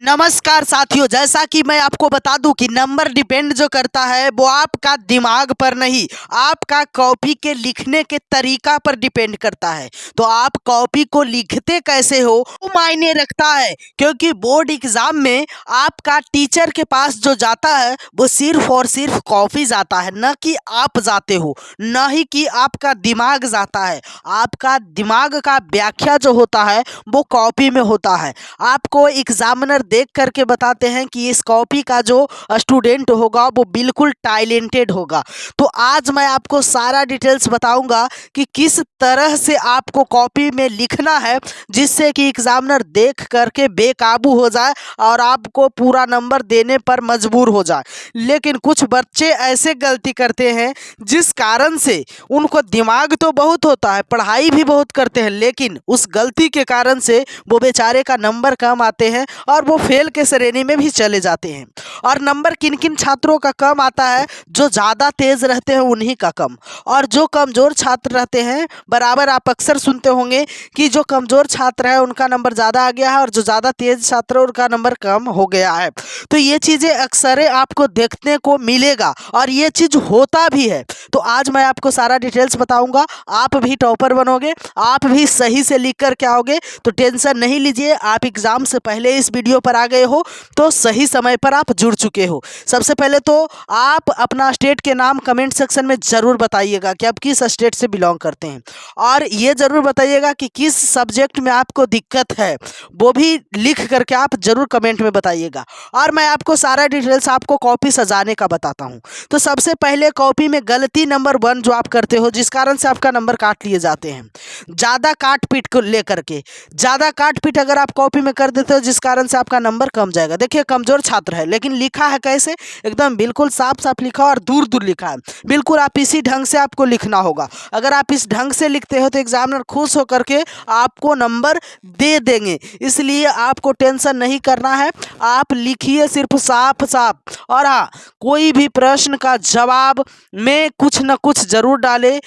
नमस्कार साथियों, जैसा कि मैं आपको बता दूं कि नंबर डिपेंड जो करता है वो आपका दिमाग पर नहीं, आपका कॉपी के लिखने के तरीका पर डिपेंड करता है। तो आप कॉपी को लिखते कैसे हो वो मायने रखता है, क्योंकि बोर्ड एग्जाम में आपका टीचर के पास जो जाता है वो सिर्फ और सिर्फ कॉपी जाता है, न कि आप जाते हो, न ही कि आपका दिमाग जाता है। आपका दिमाग का व्याख्या जो होता है वो कॉपी में होता है। आपको एग्जामिनर देख करके बताते हैं कि इस कॉपी का जो स्टूडेंट होगा वो बिल्कुल टैलेंटेड होगा। तो आज मैं आपको सारा डिटेल्स बताऊंगा कि किस तरह से आपको कॉपी में लिखना है जिससे कि एग्जामिनर देख करके बेकाबू हो जाए और आपको पूरा नंबर देने पर मजबूर हो जाए। लेकिन कुछ बच्चे ऐसे गलती करते हैं जिस कारण से उनको दिमाग तो बहुत होता है, पढ़ाई भी बहुत करते हैं, लेकिन उस गलती के कारण से वो बेचारे का नंबर कम आते हैं और वो फेल के श्रेणी में भी चले जाते हैं। और नंबर किन किन छात्रों का कम आता है? जो ज़्यादा तेज रहते हैं उन्हीं का कम, और जो कमज़ोर छात्र रहते हैं, बराबर आप अक्सर सुनते होंगे कि जो कमज़ोर छात्र है उनका नंबर ज़्यादा आ गया है और जो ज़्यादा तेज छात्र है उनका नंबर कम हो गया है। तो ये चीज़ें अक्सर आपको देखने को मिलेगा और ये चीज़ होता भी है। तो आज मैं आपको सारा डिटेल्स बताऊंगा, आप भी टॉपर बनोगे, आप भी सही से लिख कर के आओगे। तो टेंशन नहीं लीजिए, आप एग्ज़ाम से पहले इस वीडियो पर आ गए हो तो सही समय पर आप जुड़ चुके हो। सबसे पहले तो आप अपना स्टेट के नाम कमेंट सेक्शन में ज़रूर बताइएगा कि आप किस स्टेट से बिलोंग करते हैं, और ये ज़रूर बताइएगा कि किस सब्जेक्ट में आपको दिक्कत है, वो भी लिख करके आप ज़रूर कमेंट में बताइएगा। और मैं आपको सारा डिटेल्स आपको कॉपी सजाने का बताता हूँ। तो सबसे पहले कॉपी में गलती नंबर 1 जो आप करते हो, जिस कारण से आपका नंबर काट लिए जाते हैं, ज़्यादा काट पीट को लेकर के। ज़्यादा काट पीट अगर आप कॉपी में कर देते हो जिस कारण से आपका नंबर कम जाएगा। देखिए, कमज़ोर छात्र है लेकिन लिखा है कैसे, एकदम बिल्कुल साफ साफ लिखा और दूर दूर लिखा है। बिल्कुल आप इसी ढंग से आपको लिखना होगा। अगर आप इस ढंग से लिखते हो तो एग्जामिनर खुश होकर के आपको नंबर दे देंगे, इसलिए आपको टेंशन नहीं करना है। आप लिखिए सिर्फ साफ साफ, और हाँ, कोई भी प्रश्न का जवाब में कुछ न कुछ जरूर डाले,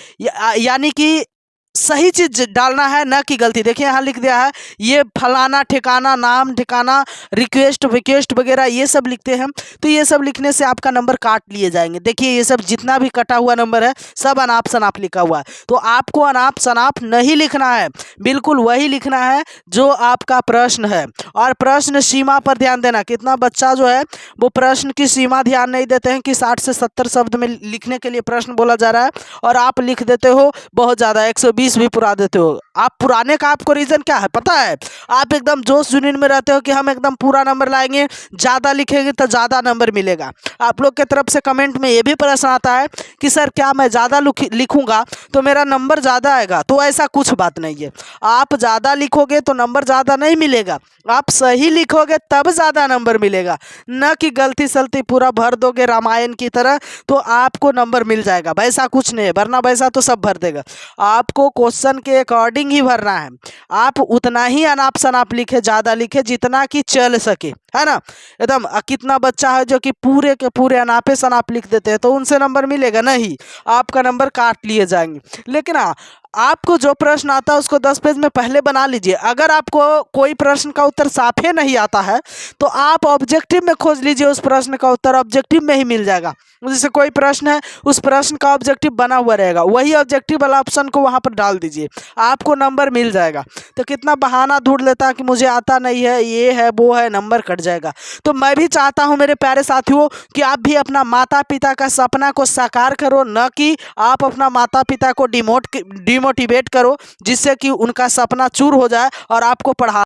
यानी कि सही चीज डालना है, ना कि गलती। देखिए यहाँ लिख दिया है ये फलाना ठिकाना, नाम ठिकाना, रिक्वेस्ट विक्वेस्ट वगैरह ये सब लिखते हैं। तो ये सब लिखने से आपका नंबर काट लिए जाएंगे। देखिए ये सब जितना भी कटा हुआ नंबर है सब अनाप शनाप लिखा हुआ है। तो आपको अनाप शनाप नहीं लिखना है, बिल्कुल वही लिखना है जो आपका प्रश्न है। और प्रश्न सीमा पर ध्यान देना। कितना बच्चा जो है वो प्रश्न की सीमा ध्यान नहीं देते हैं कि 60 से 70 शब्द में लिखने के लिए प्रश्न बोला जा रहा है, और आप लिख देते हो बहुत ज़्यादा, 120 भी पुरा देते हो। आप पुराने का आपको रीज़न क्या है पता है? आप एकदम जोश जुनून में रहते हो कि हम एकदम पूरा नंबर लाएंगे, ज़्यादा लिखेंगे तो ज़्यादा नंबर मिलेगा। आप लोग के तरफ से कमेंट में ये भी प्रश्न आता है कि सर क्या मैं ज़्यादा लिखूंगा तो मेरा नंबर ज़्यादा आएगा? तो ऐसा कुछ बात नहीं है। आप ज़्यादा लिखोगे तो नंबर ज़्यादा नहीं मिलेगा, आप सही लिखोगे तब ज़्यादा नंबर मिलेगा, न कि गलती सलती पूरा भर दोगे रामायण की तरह तो आपको नंबर मिल जाएगा। वैसा कुछ नहीं है, वरना वैसा तो सब भर देगा। आपको क्वेश्चन के अकॉर्डिंग ही भरना है। आप उतना ही अनाप शनाप लिखे, ज़्यादा लिखे जितना कि चल सके, है ना। एकदम कितना बच्चा है जो कि पूरे के पूरे अनापे शनाप लिख देते हैं, तो उनसे नंबर मिलेगा नहीं, आपका नंबर काट लिए जाएंगे। लेकिन हाँ, आपको जो प्रश्न आता है उसको 10 पेज में पहले बना लीजिए। अगर आपको कोई प्रश्न का उत्तर साफे नहीं आता है तो आप ऑब्जेक्टिव में खोज लीजिए, उस प्रश्न का उत्तर ऑब्जेक्टिव में ही मिल जाएगा। जैसे कोई प्रश्न है, उस प्रश्न का ऑब्जेक्टिव बना हुआ रहेगा, वही ऑब्जेक्टिव वाला ऑप्शन को वहाँ पर डाल दीजिए, आपको नंबर मिल जाएगा। तो कितना बहाना ढूंढ लेता है कि मुझे आता नहीं है, ये है वो है, नंबर कट जाएगा। तो मैं भी चाहता हूँ मेरे प्यारे साथियों कि आप भी अपना माता पिता का सपना को साकार करो, न कि आप अपना माता पिता को डिमोटिवेट करो जिससे कि उनका सपना चूर हो जाए और आपको पढ़ा